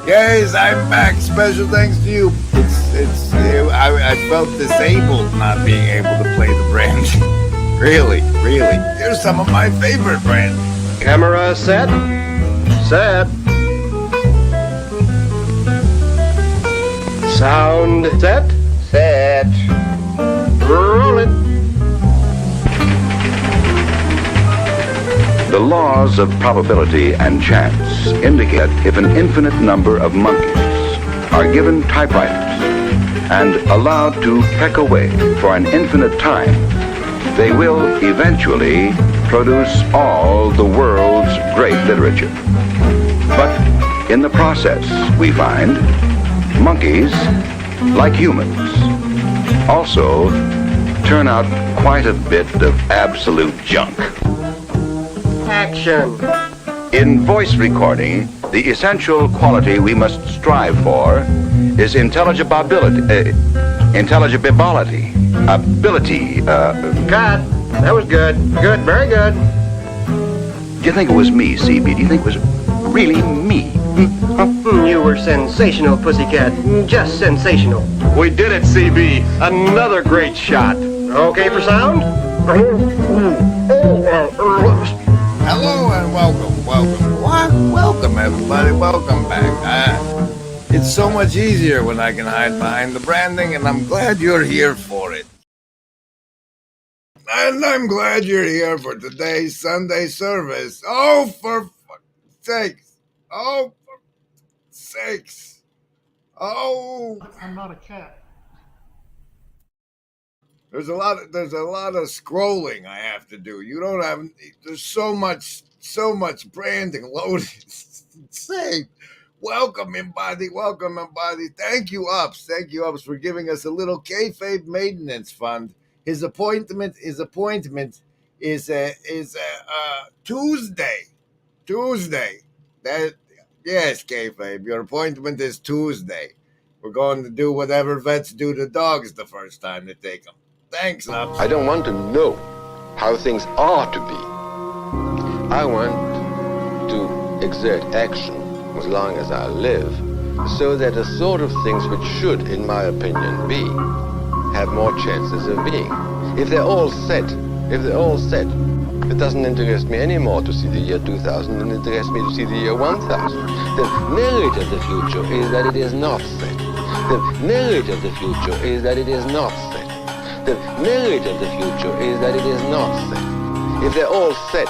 Guys, I'm back. Special thanks to you. I felt disabled not being able to play the brand. Really. Here's some of my favorite brand. Camera set. Set. Sound set. Set. Roll it. The laws of probability and chance indicate if an infinite number of monkeys are given typewriters and allowed to peck away for an infinite time, they will eventually produce all the world's great literature. But in the process, we find monkeys, like humans, also turn out quite a bit of absolute junk. Action. In voice recording, the essential quality we must strive for is intelligibility. Cut. That was good. Good, very good. Do you think it was me, CB? Do you think it was really me? You were sensational, Pussycat. Just sensational. We did it, CB. Another great shot. Okay for sound? Hello and welcome. Welcome, everybody. Welcome back. It's so much easier when I can hide behind the branding, and I'm glad you're here for it. And I'm glad you're here for today's Sunday service. Oh, for fuck's sakes. Oh, for sakes. Oh. I'm not a cat. There's a lot of scrolling I have to do. There's so much branding loaded. It's insane. Welcome everybody. Thank you Ups for giving us a little kayfabe maintenance fund. His appointment is Tuesday. Yes, kayfabe. Your appointment is Tuesday. We're going to do whatever vets do to dogs the first time they take them. Thanks, Ups. I don't want to know how things are to be. I want to exert action as long as I live, so that the sort of things which should, in my opinion, be, have more chances of being. If they're all set, it doesn't interest me anymore to see the year 2000 than it interests me to see the year 1000. The merit of the future is that it is not set. The merit of the future is that it is not set. The merit of the future is that it is not set. If they're all set,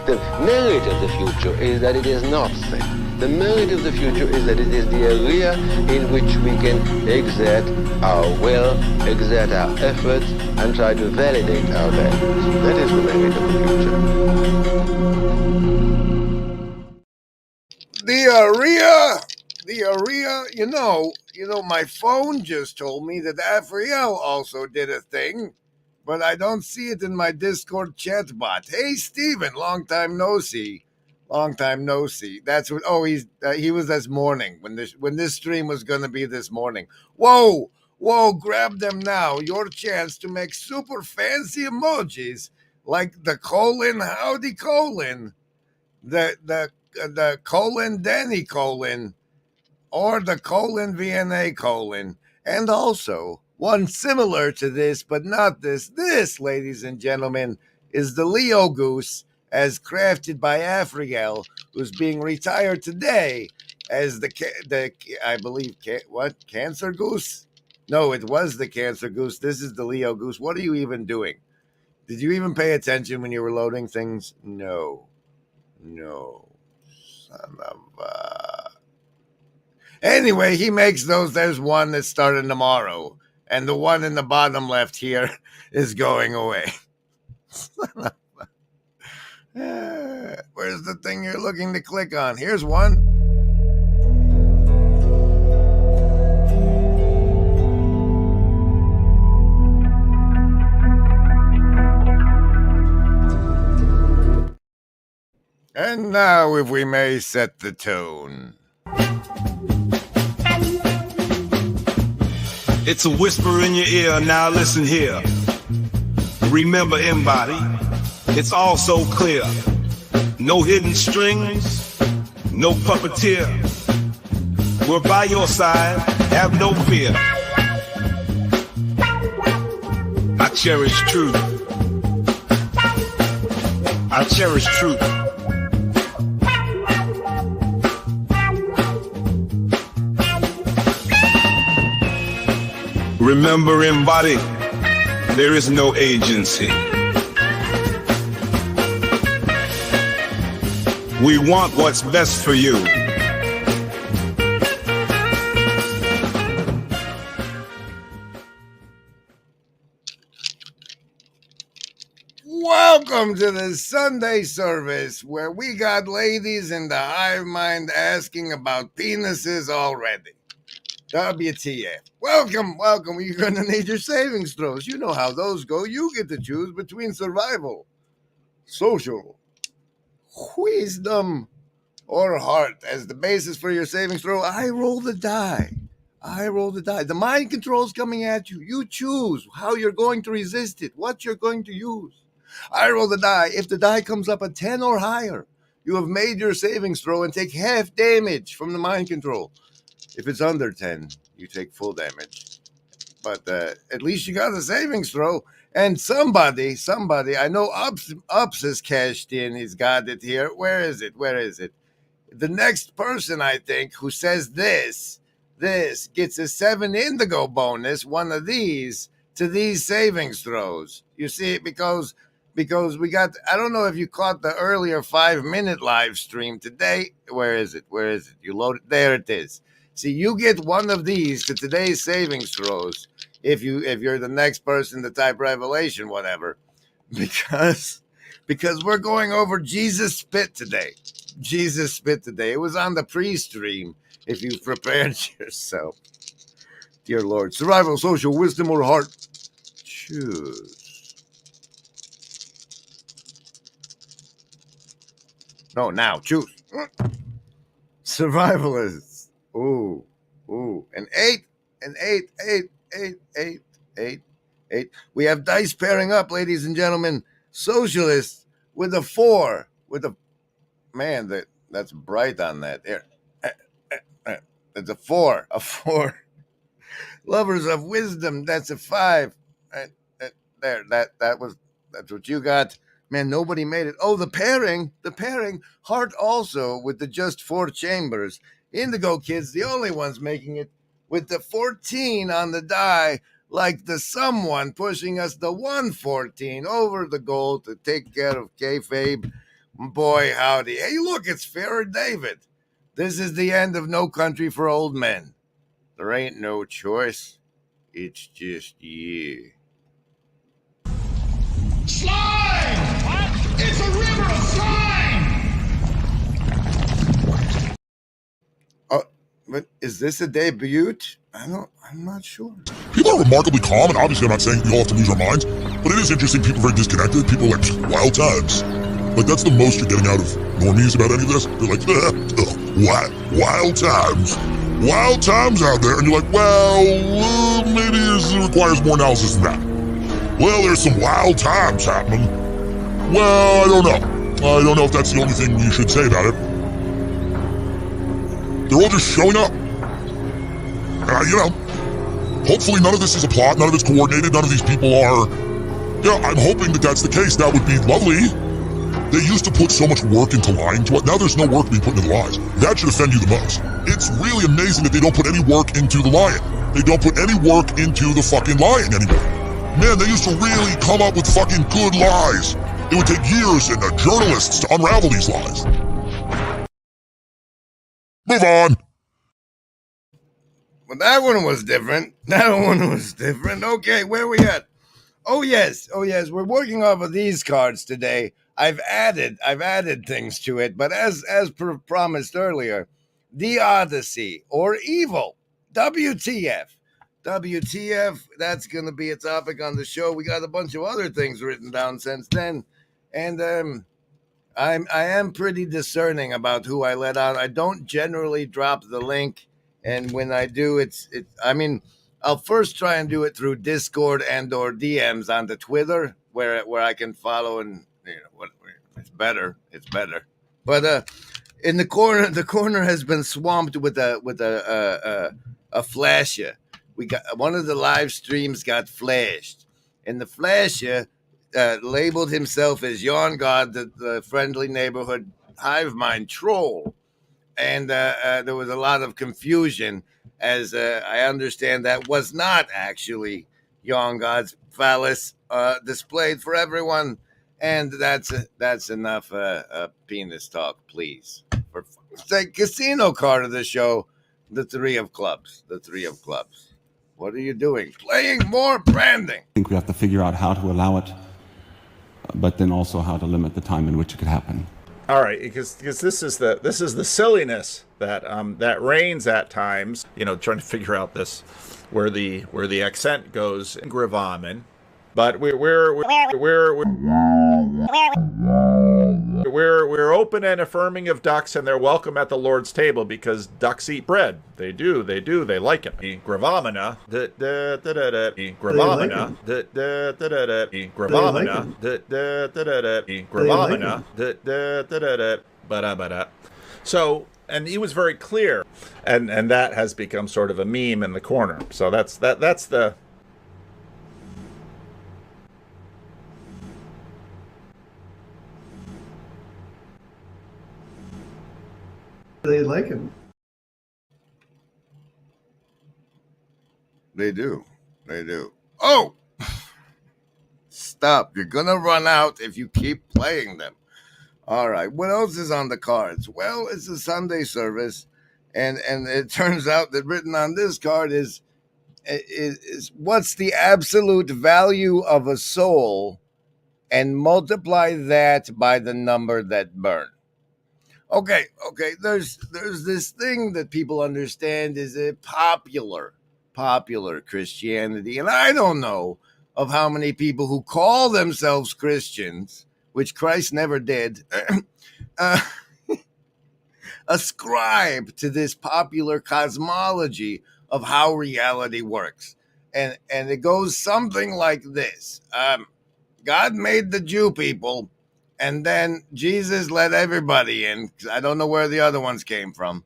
the merit of the future is that it is not set. The merit of the future is that it is the area in which we can exert our will, exert our efforts, and try to validate our values. That is the merit of the future. The area, my phone just told me that Afriel also did a thing, but I don't see it in my Discord chat bot. Hey, Steven, long time no see. That's what. Oh, he was this morning when this stream was gonna be this morning. Whoa, grab them now. Your chance to make super fancy emojis like the colon, howdy colon, the colon Danny colon, or the colon VNA colon, and also One similar to this, but not this. This, ladies and gentlemen, is the Leo Goose, as crafted by Afriel, who's being retired today as I believe, Cancer Goose? No, it was the Cancer Goose. This is the Leo Goose. What are you even doing? Did you even pay attention when you were loading things? No. Son of Anyway, he makes those. There's one that's starting tomorrow. And the one in the bottom left here is going away. Where's the thing you're looking to click on? Here's one. And now, if we may set the tone. It's a whisper in your ear, now listen here. Remember, embody, it's all so clear. No hidden strings, no puppeteer. We're by your side, have no fear. I cherish truth. I cherish truth. Remember, embody, there is no agency. We want what's best for you. Welcome to the Sunday service where we got ladies in the hive mind asking about penises already. WTF. Welcome. You're going to need your savings throws. You know how those go. You get to choose between survival, social, wisdom, or heart as the basis for your savings throw. I roll the die. The mind control's coming at you. You choose how you're going to resist it, what you're going to use. I roll the die. If the die comes up at 10 or higher, you have made your savings throw and take half damage from the mind control. If it's under 10, you take full damage. But at least you got a savings throw. And somebody, I know Ups has cashed in. He's got it here. Where is it? The next person, I think, who says this gets a 7 indigo bonus, one of these, to these savings throws. You see, because we got, I don't know if you caught the earlier 5-minute live stream today. Where is it? You load it. There it is. See, you get one of these to today's savings throws if you're the next person to type Revelation, whatever, because we're going over Jesus spit today. It was on the pre-stream. If you prepared yourself, dear Lord, survival, social, wisdom, or heart, choose. No, now choose. Survivalists. Ooh, an 8. We have dice pairing up, ladies and gentlemen. Socialists with a 4. Man, that's bright on that. There, that's a 4. Lovers of wisdom. That's a 5. There, that's what you got. Man, nobody made it. Oh, the pairing. Heart also with the just 4 chambers. Indigo kids, the only ones making it with the 14 on the die, like the someone pushing us the 114 over the goal to take care of kayfabe. Boy, howdy. Hey, look, it's Farrah David. This is the end of No Country for Old Men. There ain't no choice. It's just you. Slime! What? It's a river of slime! But is this a debut? I'm not sure. People are remarkably calm, and obviously I'm not saying we all have to lose our minds, but it is interesting. People are very disconnected. People are like, wild times. Like, that's the most you're getting out of normies about any of this. They're like, wild times. Wild times out there. And you're like, well, maybe it requires more analysis than that. Well, there's some wild times happening. Well, I don't know. I don't know if that's the only thing you should say about it. They're all just showing up. You know, Hopefully none of this is a plot, none of it's coordinated, none of these people are... Yeah, I'm hoping that that's the case. That would be lovely. They used to put so much work into lying to it. Now there's no work being put into the lies. That should offend you the most. It's really amazing that they don't put any work into the lying. They don't put any work into the fucking lying anymore. Man, they used to really come up with fucking good lies. It would take years and journalists to unravel these lies. Move on. Well, that one was different. Okay, where are we at? Oh yes. We're working off of these cards today. I've added things to it, but as promised earlier, the Odyssey or Evil, WTF, that's going to be a topic on the show. We got a bunch of other things written down since then, and I am pretty discerning about who I let out. I don't generally drop the link, and when I do, I'll first try and do it through Discord and or DMs on the Twitter where I can follow and it's better. But in the corner has been swamped with a flasher. We got one of the live streams got flashed, and the flasher labeled himself as Yawn God, the friendly neighborhood hive mind troll, and there was a lot of confusion. As I understand, that was not actually Yawn God's phallus displayed for everyone, and that's enough penis talk, please. For sake, casino card of the show, the three of clubs. What are you doing? Playing more branding. I think we have to figure out how to allow it, but then also how to limit the time in which it could happen. All right, because this is the silliness that reigns at times. Trying to figure out this where the accent goes in gravamen, but we're open and affirming of ducks, and they're welcome at the Lord's table because ducks eat bread. They do. They like it. Gravamina, gravamina, gravamina. So, and he was very clear, and that has become sort of a meme in the corner. So that's the. They like him. They do. Oh! Stop. You're going to run out if you keep playing them. All right. What else is on the cards? Well, it's a Sunday service, and it turns out that written on this card is what's the absolute value of a soul, and multiply that by the number that burned. Okay. There's this thing that people understand is a popular Christianity, and I don't know of how many people who call themselves Christians, which Christ never did, ascribe to this popular cosmology of how reality works, and it goes something like this: God made the Jew people. And then Jesus let everybody in. I don't know where the other ones came from.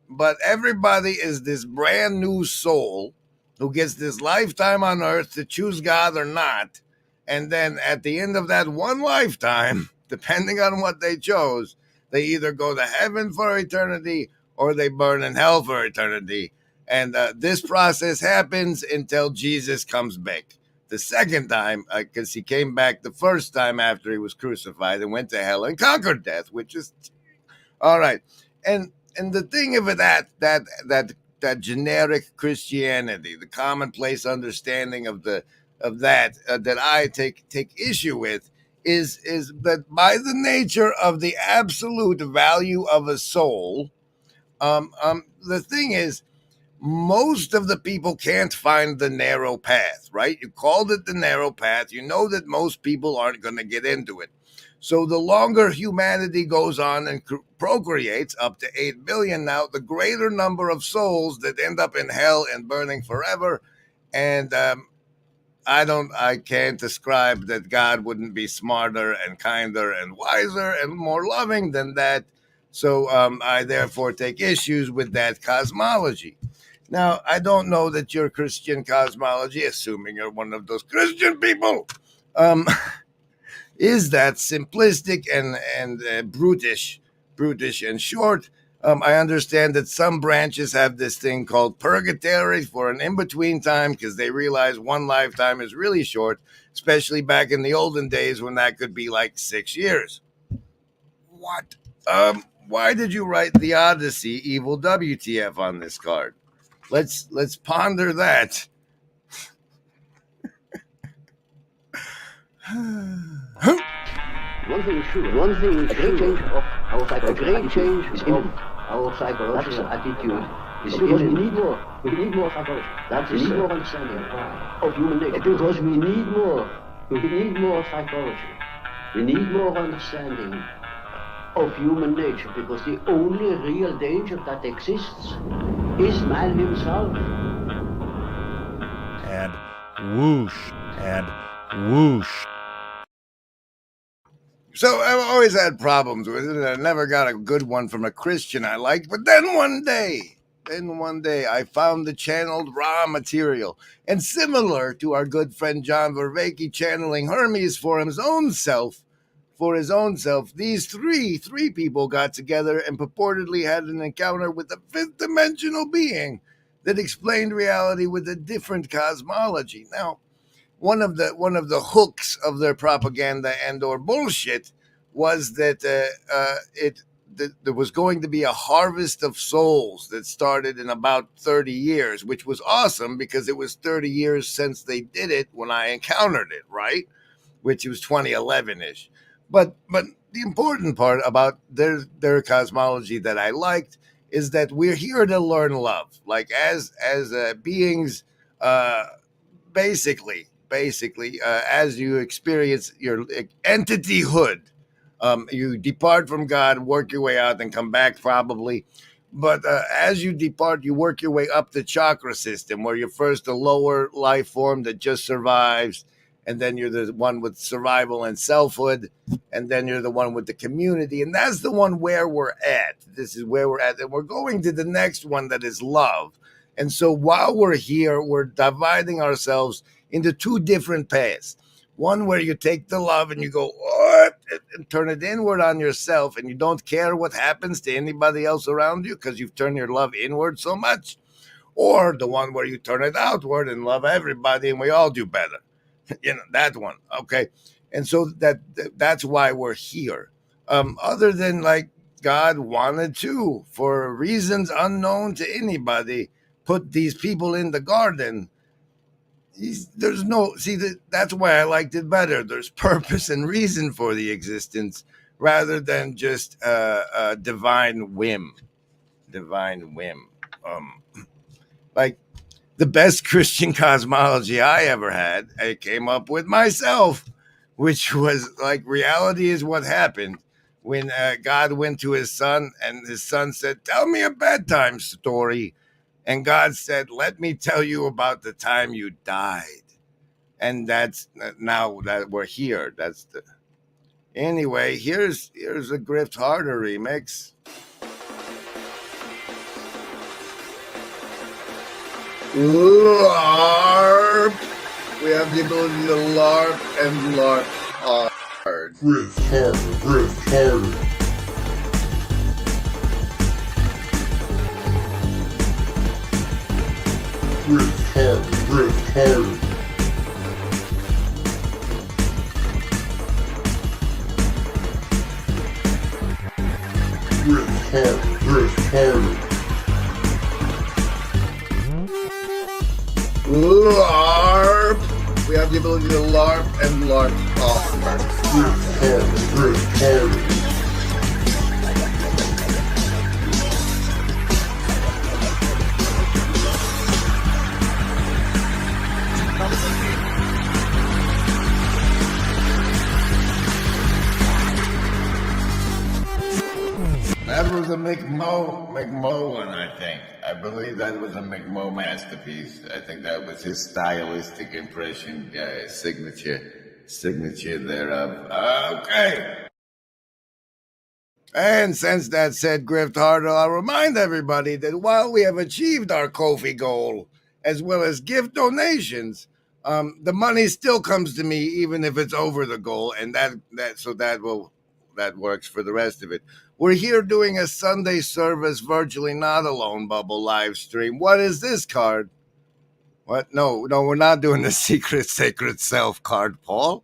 But everybody is this brand new soul who gets this lifetime on earth to choose God or not. And then at the end of that one lifetime, depending on what they chose, they either go to heaven for eternity or they burn in hell for eternity. And this process happens until Jesus comes back. The second time, because he came back the first time after he was crucified and went to hell and conquered death, which is all right. And the thing of it, that generic Christianity, the commonplace understanding of that I take issue with is that by the nature of the absolute value of a soul, the thing is, most of the people can't find the narrow path, right? You called it the narrow path. You know that most people aren't going to get into it. So the longer humanity goes on and procreates, up to 8 billion now, the greater number of souls that end up in hell and burning forever. And I can't ascribe that God wouldn't be smarter and kinder and wiser and more loving than that. So I therefore take issues with that cosmology. Now, I don't know that your Christian cosmology, assuming you're one of those Christian people, is that simplistic and brutish and short. I understand that some branches have this thing called purgatory for an in-between time because they realize one lifetime is really short, especially back in the olden days when that could be like 6 years. What? Why did you write the Odyssey Evil WTF on this card? Let's ponder that. One thing is sure. One thing is a great change of our psychology. A great change is in our psychological attitude. Because we need more. We need more psychology. That is more understanding of human nature. Because we need more. We need more psychology. We need more understanding of human nature. Because the only real danger that exists is man himself. And whoosh. And whoosh. So I've always had problems with it. I never got a good one from a Christian I liked. But then one day, I found the channeled raw material. And similar to our good friend John Vervaeke channeling Hermes for his own self, these three people got together and purportedly had an encounter with a fifth dimensional being that explained reality with a different cosmology. Now, one of the hooks of their propaganda and or bullshit was that there was going to be a harvest of souls that started in about 30 years, which was awesome because it was 30 years since they did it when I encountered it, right? Which was 2011-ish. But the important part about their cosmology that I liked is that we're here to learn love, like as beings, basically, as you experience your entityhood, you depart from God, work your way out, and come back probably. But as you depart, you work your way up the chakra system, where you're first a lower life form that just survives, and then you're the one with survival and selfhood, and then you're the one with the community, and that's the one where we're at. This is where we're at, and we're going to the next one that is love. And so while we're here, we're dividing ourselves into two different paths. One where you take the love and you go, what? And turn it inward on yourself, and you don't care what happens to anybody else around you because you've turned your love inward so much. Or the one where you turn it outward and love everybody and we all do better. That one. Okay. And so that's why we're here. Other than like God wanted to, for reasons unknown to anybody, put these people in the garden. There's no, that's why I liked it better. There's purpose and reason for the existence rather than just a divine whim. Like the best Christian cosmology I ever had, I came up with myself, which was like reality is what happened when God went to his son and his son said, tell me a bedtime story. And God said, let me tell you about the time you died. And that's now that we're here. Anyway, here's a Grift Harder remix. LARP. We have the ability to LARP and LARP hard. Grift Harder, Grift Harder. Grift harder, grift harder. Grift harder, grift harder. LARP. We have the ability to LARP and LARP hard. Grift harder, grift harder. That was a McMo one, I think. I believe that was a McMo masterpiece. I think that was his stylistic impression, signature thereof. Okay. And since that said, Grift Harder, I'll remind everybody that while we have achieved our Ko-fi goal, as well as gift donations, the money still comes to me even if it's over the goal, and that works for the rest of it. We're here doing a Sunday service virtually not alone bubble live stream. What is this card? What? No, we're not doing the secret sacred self card, Paul.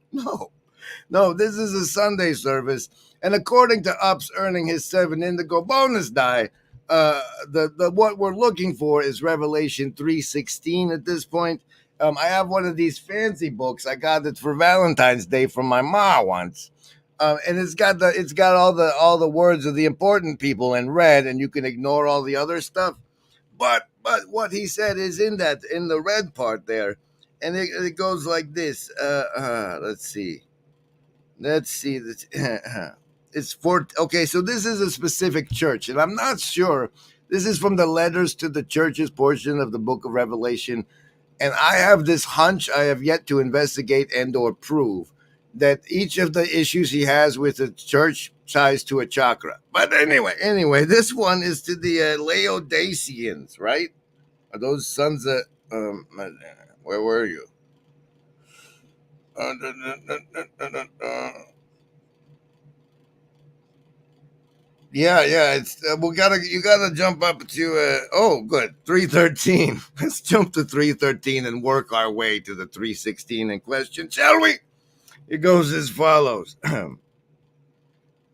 No, this is a Sunday service, and according to Ups earning his 7 indigo bonus die, the what we're looking for is Revelation 3:16 at this point. I have one of these fancy books. I got it for Valentine's Day from my ma once. And it's got all the words of the important people in red, and you can ignore all the other stuff. But what he said is in the red part there, and it goes like this. Let's see. It's for okay. So this is a specific church, and I'm not sure. This is from the letters to the churches portion of the Book of Revelation, and I have this hunch. I have yet to investigate and/or prove that each of the issues he has with the church ties to a chakra. But anyway, this one is to the Laodiceans, right? Are those sons of where were you? Yeah. It's you gotta jump up to good 313. Let's jump to 313 and work our way to the 316 in question, shall we? It goes as follows.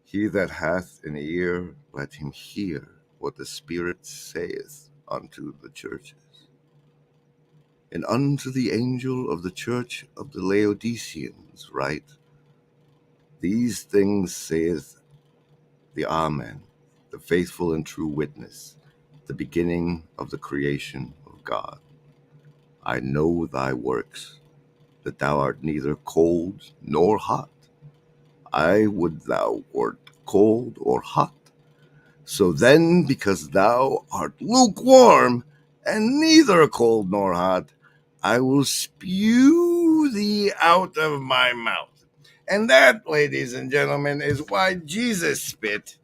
He that hath an ear, let him hear what the Spirit saith unto the churches. And unto the angel of the church of the Laodiceans write, these things saith the Amen, the faithful and true witness, the beginning of the creation of God. I know thy works, that thou art neither cold nor hot. I would thou wert cold or hot. So then, because thou art lukewarm, and neither cold nor hot, I will spew thee out of my mouth. And that, ladies and gentlemen, is why Jesus spit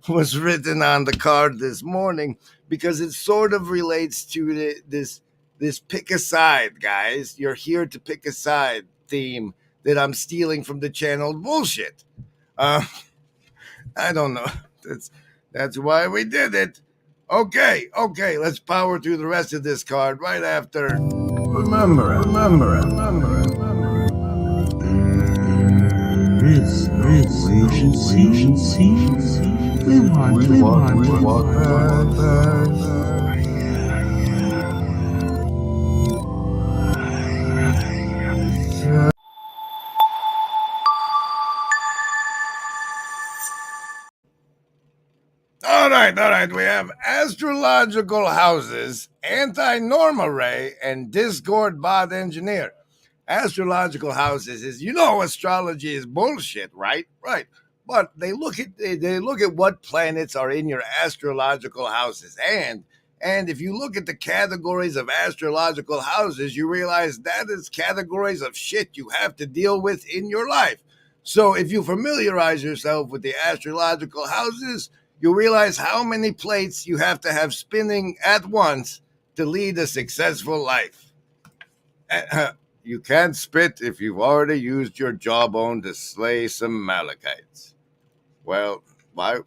was written on the card this morning, because it sort of relates to this pick a side, guys. You're here to pick a side theme that I'm stealing from the channeled bullshit. I don't know. That's why we did it. Okay, let's power through the rest of this card right after. Remember it. This agency. We want All right. We have astrological houses, anti-norm array, and Discord bot engineer. Astrological houses is, astrology is bullshit, right? Right. But they look at what planets are in your astrological houses, and if you look at the categories of astrological houses, you realize that is categories of shit you have to deal with in your life. So if you familiarize yourself with the astrological houses, you realize how many plates you have to have spinning at once to lead a successful life. You can't spit if you've already used your jawbone to slay some Malachites. Well, why?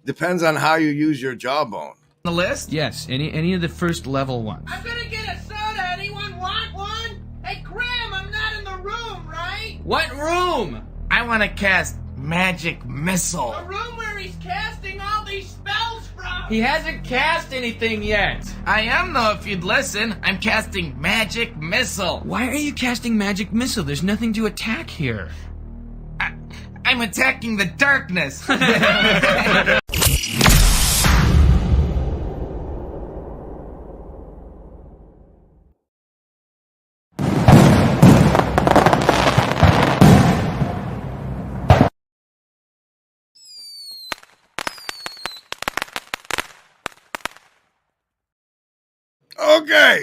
Depends on how you use your jawbone. The list? Yes, any of the first level ones. I'm gonna get a soda. Anyone want one? Hey, Graham, I'm not in the room, right? What room? I want to cast magic missile. The room where he's casting all these spells from. He hasn't cast anything yet. I am, though, if you'd listen. I'm casting magic missile. Why are you casting magic missile? There's nothing to attack here. I'm attacking the darkness.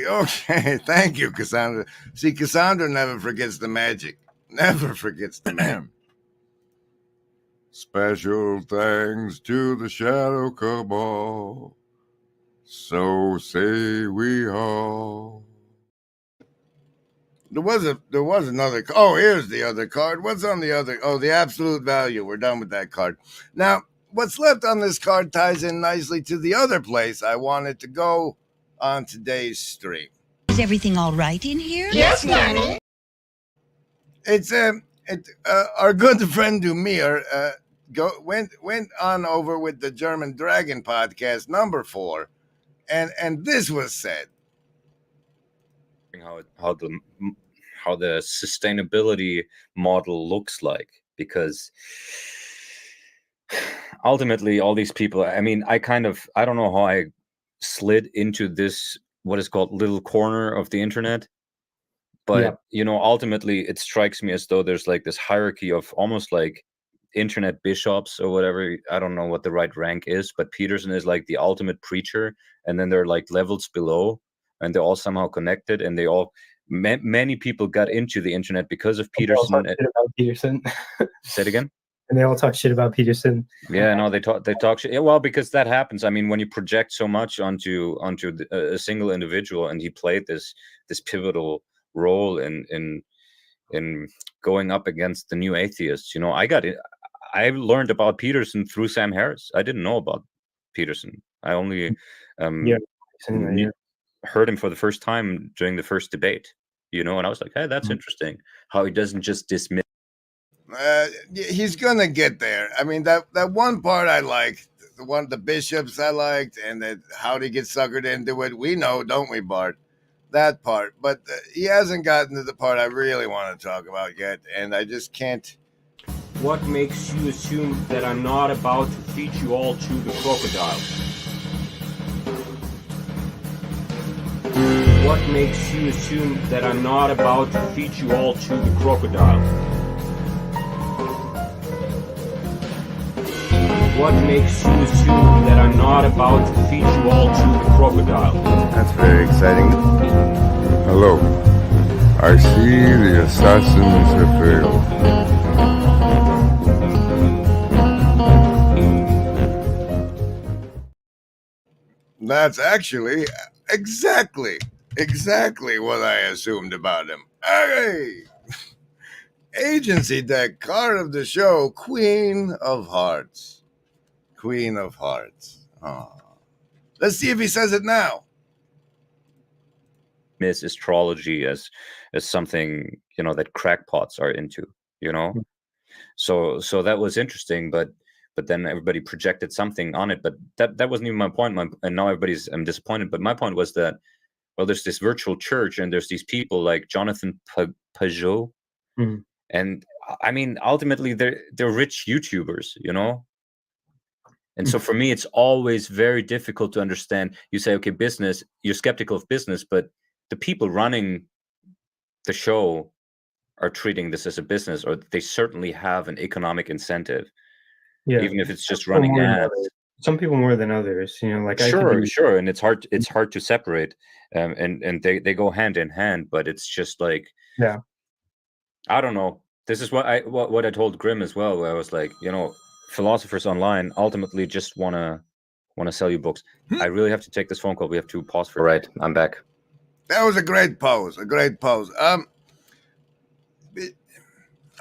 Okay. Thank you, Cassandra. See, Cassandra never forgets the magic. Never forgets the man. Special thanks to the Shadow Cabal. So say we all. There was another. Oh, here's the other card. What's on the other? Oh, the absolute value. We're done with that card. Now, what's left on this card ties in nicely to the other place I wanted to go on today's stream. Is everything all right in here? Yes, Danny. It's our good friend Dumir went on over with the German Dragon podcast number 4, and this was said. How the sustainability model looks like, because ultimately all these people, I mean, I don't know how I slid into this what is called little corner of the internet, but you know, ultimately it strikes me as though there's like this hierarchy of almost like internet bishops or whatever. I don't know what the right rank is, but Peterson is like the ultimate preacher, and then there are like levels below, and they're all somehow connected, and they all many people got into the internet because of Peterson. Shit about Peterson. Say it again. And they all talk shit about Peterson. Yeah, no, they talk shit. Yeah, well, because that happens. I mean, when you project so much onto a single individual, and he played this pivotal role in going up against the new atheists. You know, I learned about Peterson through Sam Harris. I didn't know about Peterson. I only heard him for the first time during the first debate, you know, and I was like, hey, that's interesting how he doesn't just dismiss. He's gonna get there. I mean, that one part I liked, the bishops I liked, and that how he gets suckered into it. We know, don't we, Bart? That part, but he hasn't gotten to the part I really want to talk about yet, and I just can't. What makes you assume that I'm not about to feed you all to the crocodile? What makes you assume that I'm not about to feed you all to the crocodile? What makes you assume that I'm not about to feed you all to the crocodile? That's very exciting. Hello. I see the assassins have failed. That's actually exactly what I assumed about him. Hey! Agency deck card of the show, Queen of Hearts. Queen of Hearts. Oh. Let's see if he says it now. Miss astrology as something, you know, that crackpots are into, you know. So that was interesting, but then everybody projected something on it, but that wasn't even my point. And now I'm disappointed. But my point was that, well, there's this virtual church, and there's these people like Jonathan Pajot, and I mean, ultimately they're rich YouTubers, you know. And so for me, it's always very difficult to understand. You say, okay, business, you're skeptical of business, but the people running the show are treating this as a business, or they certainly have an economic incentive. Yeah, even if it's just running ads. Some people more than others, you know. Like sure, and it's hard to separate, and they go hand in hand. But it's just like, yeah, I don't know. This is what I told Grimm as well. Where I was like, you know, philosophers online ultimately just want to sell you books. I really have to take this phone call. We have to pause for. Right, I'm back. That was a great pose.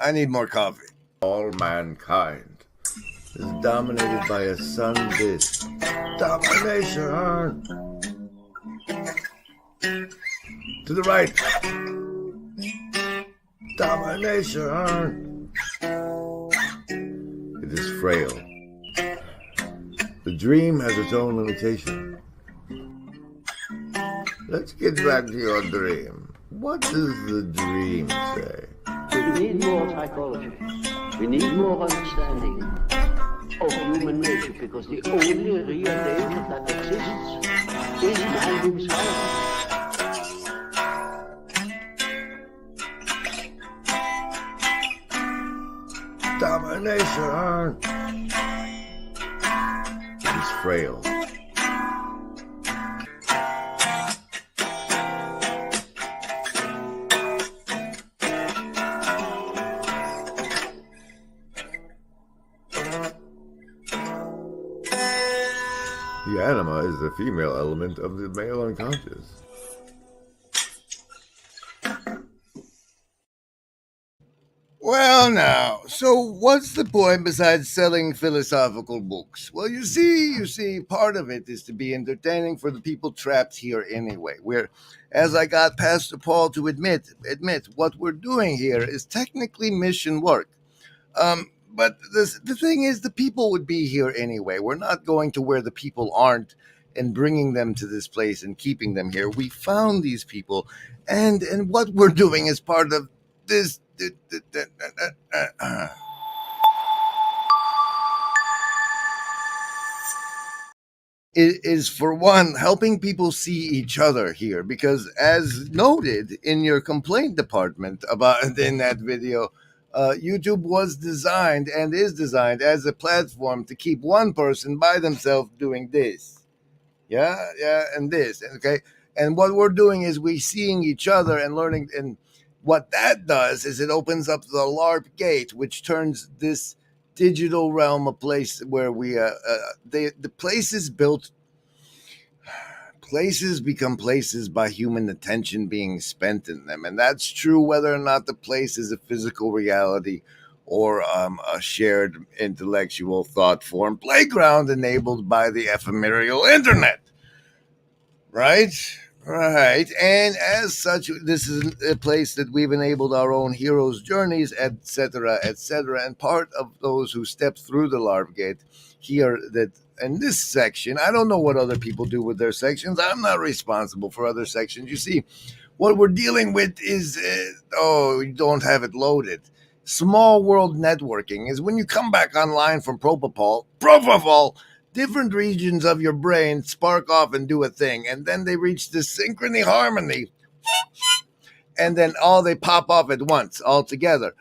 I need more coffee. All mankind is dominated by a sun disk. Domination. To the right. Domination. It is frail. The dream has its own limitation. Let's get back to your dream. What does the dream say? We need more psychology. We need more understanding of human nature, because the only real danger that exists is man himself. Domination. It is frail. the anima is the female element of the male unconscious. Well, now, so what's the point besides selling philosophical books? Well, you see, part of it is to be entertaining for the people trapped here anyway. Where, as I got Pastor Paul to admit, what we're doing here is technically mission work. But the thing is, the people would be here anyway. We're not going to where the people aren't and bringing them to this place and keeping them here. We found these people, and what we're doing is part of this. Is for one helping people see each other here, because as noted in your complaint department about in that video, YouTube was designed and is designed as a platform to keep one person by themselves doing this, and this, okay. And what we're doing is we seeing each other and learning, and what that does is it opens up the LARP gate, which turns this digital realm a place where we the place is built. Places become places by human attention being spent in them, and that's true whether or not the place is a physical reality or a shared intellectual thought form playground enabled by the ephemeral internet. Right? Right. And as such, this is a place that we've enabled our own heroes' journeys, etc., etc. And part of those who step through the LARP gate here, that in this section, I don't know what other people do with their sections. I'm not responsible for other sections. You see, what we're dealing with is, you don't have it loaded. Small world networking is when you come back online from propofol, different regions of your brain spark off and do a thing, and then they reach this synchrony harmony, and then they pop off at once all together.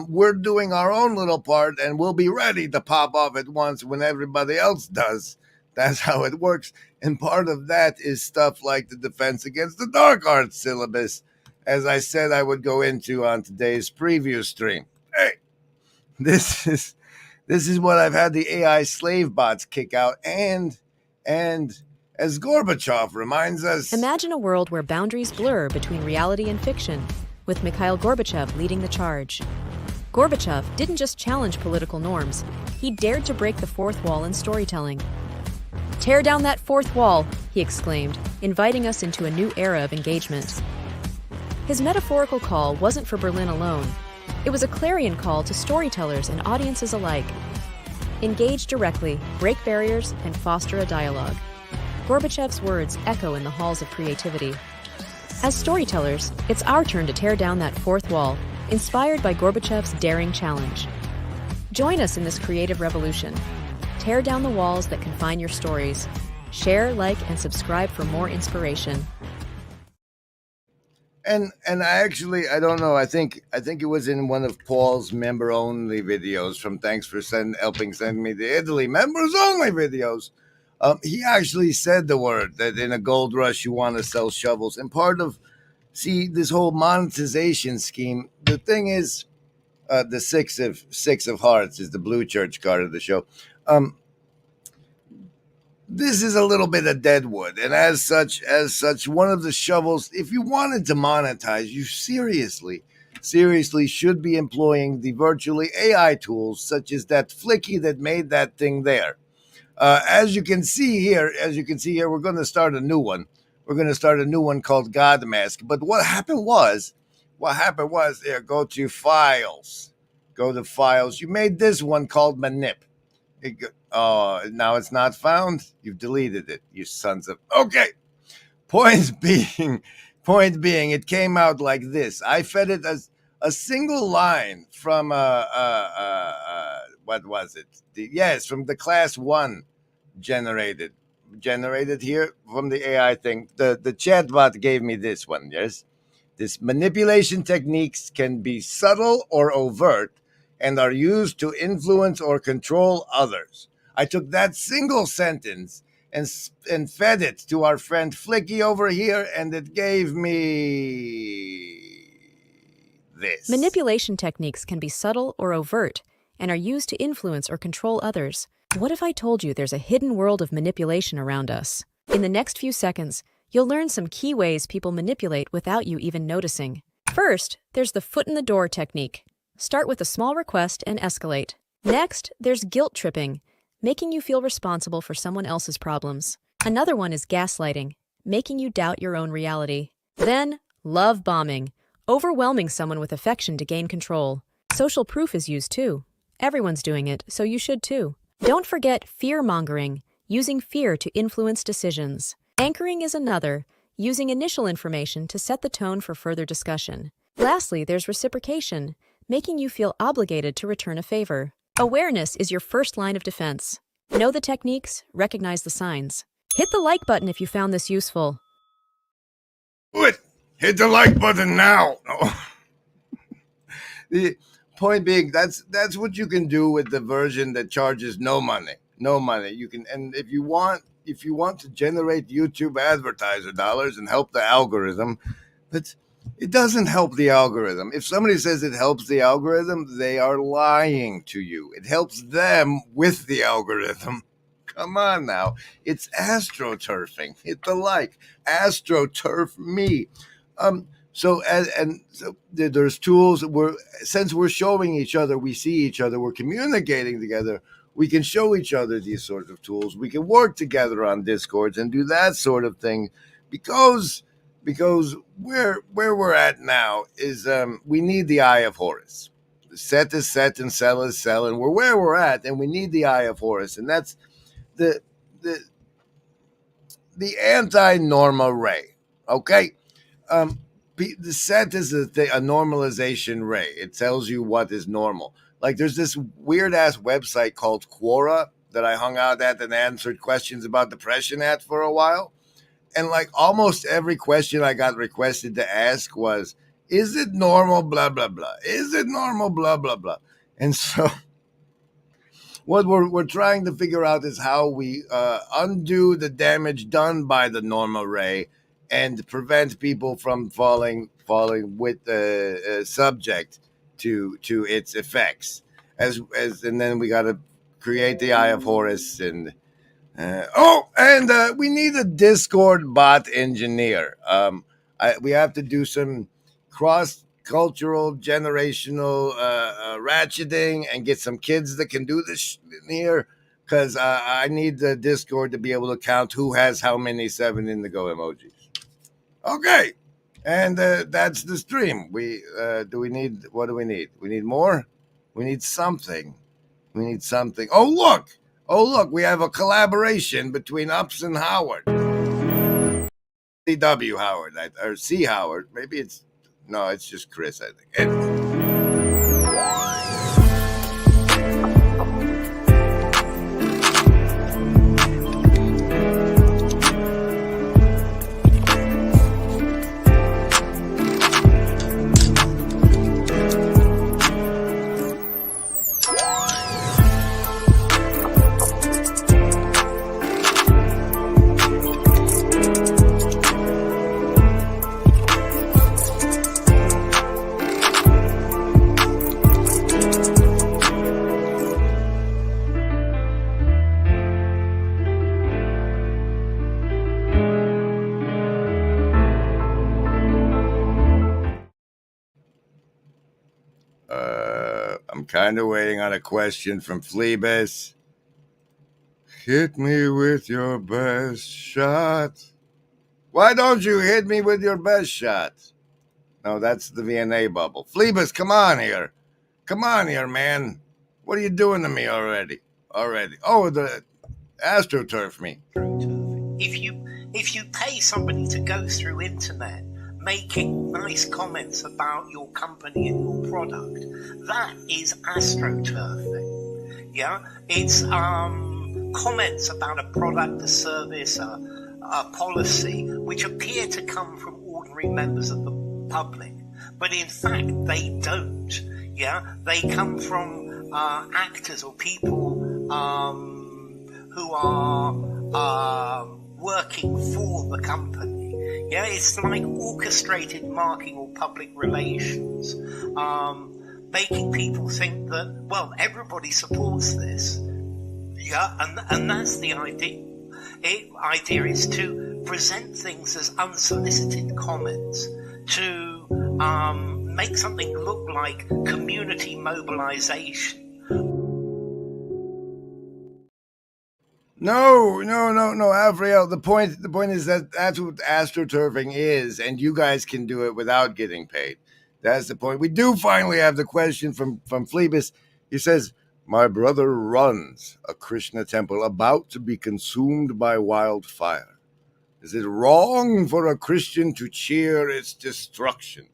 We're doing our own little part, and we'll be ready to pop off at once when everybody else does. That's how it works. And part of that is stuff like the Defense Against the Dark Arts syllabus, as I said I would go into on today's preview stream. Hey, this is what I've had the AI slave bots kick out, and as Gorbachev reminds us, imagine a world where boundaries blur between reality and fiction, with Mikhail Gorbachev leading the charge. Gorbachev didn't just challenge political norms, he dared to break the fourth wall in storytelling. "Tear down that fourth wall," he exclaimed, inviting us into a new era of engagement. His metaphorical call wasn't for Berlin alone. It was a clarion call to storytellers and audiences alike. Engage directly, break barriers, and foster a dialogue. Gorbachev's words echo in the halls of creativity. As storytellers, it's our turn to tear down that fourth wall, inspired by Gorbachev's daring challenge. Join us in this creative revolution. Tear down the walls that confine your stories. Share, like, and subscribe for more inspiration. And I don't know. I think it was in one of Paul's member only videos from Thanks for helping send me the Italy members only videos. He actually said the word that in a gold rush you want to sell shovels. And part of this whole monetization scheme, the thing is, the six of hearts is the blue church card of the show. This is a little bit of deadwood, and as such, one of the shovels, if you wanted to monetize, you seriously should be employing the virtually AI tools, such as that Flicky that made that thing there. As you can see here, we're going to start a new one. We're going to start a new one called God Mask. But what happened was, here, go to Files. Go to Files. You made this one called Manip. Now it's not found. You've deleted it, you sons of. Okay. Point being, it came out like this. I fed it as a single line from what was it? Yes, from the class 1 generated here from the AI thing. The chatbot gave me this one. Yes, this manipulation techniques can be subtle or overt, and are used to influence or control others. I took that single sentence and fed it to our friend Flicky over here, and it gave me this. Manipulation techniques can be subtle or overt, and are used to influence or control others. What if I told you there's a hidden world of manipulation around us? In the next few seconds, you'll learn some key ways people manipulate without you even noticing. First, there's the foot in the door technique. Start with a small request and escalate. Next, there's guilt tripping, making you feel responsible for someone else's problems. Another one is gaslighting, making you doubt your own reality. Then, love bombing, overwhelming someone with affection to gain control. Social proof is used too. Everyone's doing it, so you should too. Don't forget fear-mongering, using fear to influence decisions. Anchoring is another, using initial information to set the tone for further discussion. Lastly, there's reciprocation, making you feel obligated to return a favor. Awareness is your first line of defense. Know the techniques, recognize the signs. Hit the like button if you found this useful. Do it! Hit the like button now! The point being, that's what you can do with the version that charges no money. No money. You can, and if you want to generate YouTube advertiser dollars and help the algorithm, but it doesn't help the algorithm. If somebody says it helps the algorithm, they are lying to you. It helps them with the algorithm. Come on now. It's astroturfing. Hit the like. Astroturf me. So there's tools. Since we're showing each other, we see each other, we're communicating together, we can show each other these sorts of tools. We can work together on Discords and do that sort of thing because where we're at now is we need the Eye of Horus. Set is set and sell is sell, and we're where we're at, and we need the Eye of Horus, and that's the anti-norma ray. Okay. The set is a normalization ray. It tells you what is normal. Like there's this weird ass website called Quora that I hung out at and answered questions about depression at for a while. And like almost every question I got requested to ask was, is it normal? Blah, blah, blah. Is it normal? Blah, blah, blah. And so what we're trying to figure out is how we undo the damage done by the normal ray and prevent people from falling with subject to its effects. And then we got to create the Eye of Horus and we need a Discord bot engineer. We have to do some cross-cultural, generational ratcheting and get some kids that can do this here. Because I need the Discord to be able to count who has how many 7 indigo emojis. Okay, and that's the stream. What do we need? We need more. We need something. Oh look! We have a collaboration between Ups and Howard. CW Howard or C Howard. Maybe it's just Chris. I think. I'm kind of waiting on a question from Fleabus. Hit me with your best shot. Why don't you hit me with your best shot? No, that's the VNA bubble. Fleabus, come on here. Come on here, man. What are you doing to me already? Oh, the AstroTurf me. If you pay somebody to go through internet making nice comments about your company and your product, that is astroturfing. Yeah, it's comments about a product, a service, a policy, which appear to come from ordinary members of the public, but in fact they don't. Yeah, they come from actors or people who are working for the company. Yeah, it's like orchestrated marketing or public relations, making people think that, well, everybody supports this. Yeah, and that's the idea. Idea is to present things as unsolicited comments, to make something look like community mobilization. No, Avriel. The point is that that's what astroturfing is, and you guys can do it without getting paid. That's the point. We do finally have the question from Phlebas. He says, "My brother runs a Krishna temple about to be consumed by wildfire. Is it wrong for a Christian to cheer its destruction?"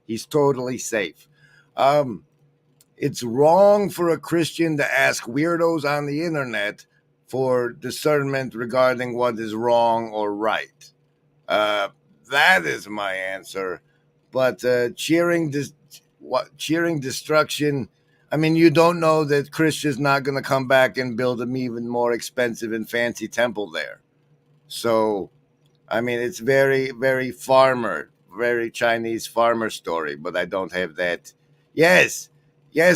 He's totally safe. It's wrong for a Christian to ask weirdos on the internet for discernment regarding what is wrong or right. That is my answer. But cheering destruction, I mean, you don't know that Christian's not going to come back and build an even more expensive and fancy temple there. So, I mean, it's very, very very Chinese farmer story, but I don't have that. Yes,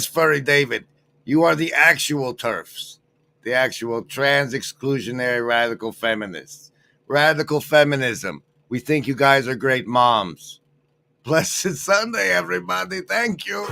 Furry David, you are the actual TERFs. The actual trans-exclusionary radical feminists. Radical feminism. We think you guys are great moms. Blessed Sunday, everybody. Thank you.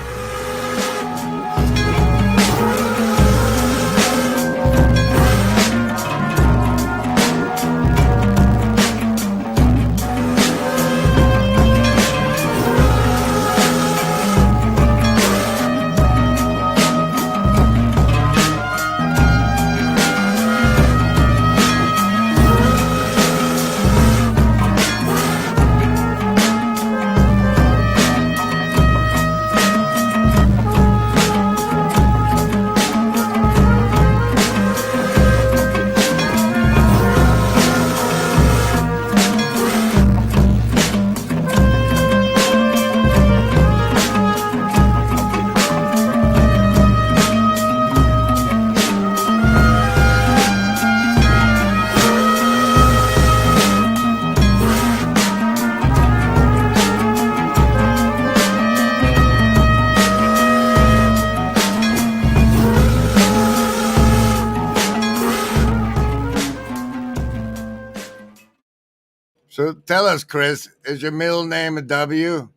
So tell us, Chris, is your middle name a W?